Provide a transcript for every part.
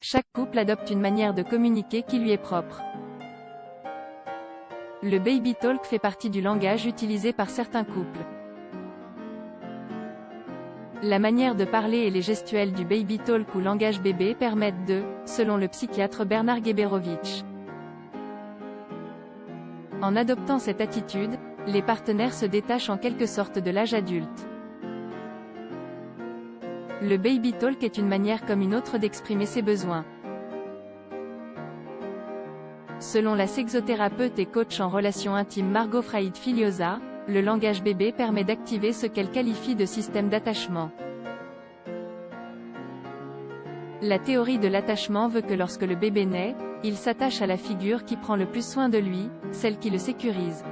Chaque couple adopte une manière de communiquer qui lui est propre. Le baby talk fait partie du langage utilisé par certains couples. La manière de parler et les gestuels du baby talk ou langage bébé permettent de, selon le psychiatre Bernard Geberovitch. En adoptant cette attitude, les partenaires se détachent en quelque sorte de l'âge adulte. Le baby talk est une manière comme une autre d'exprimer ses besoins. Selon la sexothérapeute et coach en relations intimes Margot Fraïd-Filiosa, le langage bébé permet d'activer ce qu'elle qualifie de système d'attachement. La théorie de l'attachement veut que lorsque le bébé naît, il s'attache à la figure qui prend le plus soin de lui, celle qui le sécurise.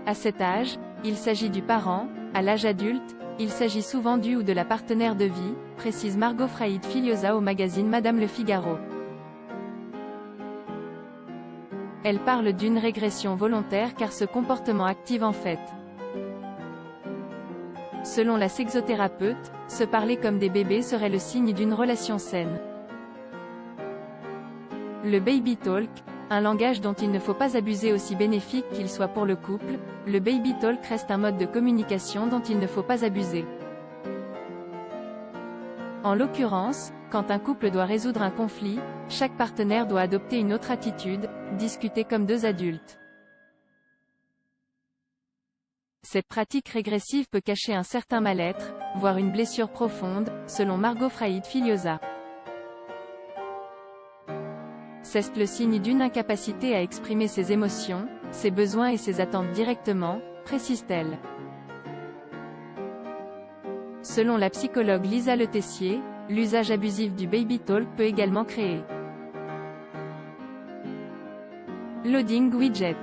À cet âge, il s'agit du parent, à l'âge adulte, il s'agit souvent du ou de la partenaire de vie, précise Margot Fraïd-Filiosa au magazine Madame Le Figaro. Elle parle d'une régression volontaire car ce comportement active en fait. Selon la sexothérapeute, se parler comme des bébés serait le signe d'une relation saine. Le baby talk, un langage dont il ne faut pas abuser aussi bénéfique qu'il soit pour le couple, le baby talk reste un mode de communication dont il ne faut pas abuser. En l'occurrence, quand un couple doit résoudre un conflit, chaque partenaire doit adopter une autre attitude, discuter comme deux adultes. Cette pratique régressive peut cacher un certain mal-être, voire une blessure profonde, selon Margot Fraïd-Filiosa. C'est le signe d'une incapacité à exprimer ses émotions, ses besoins et ses attentes directement, précise-t-elle. Selon la psychologue Lisa Le Tessier, l'usage abusif du baby talk peut également créer loading widget.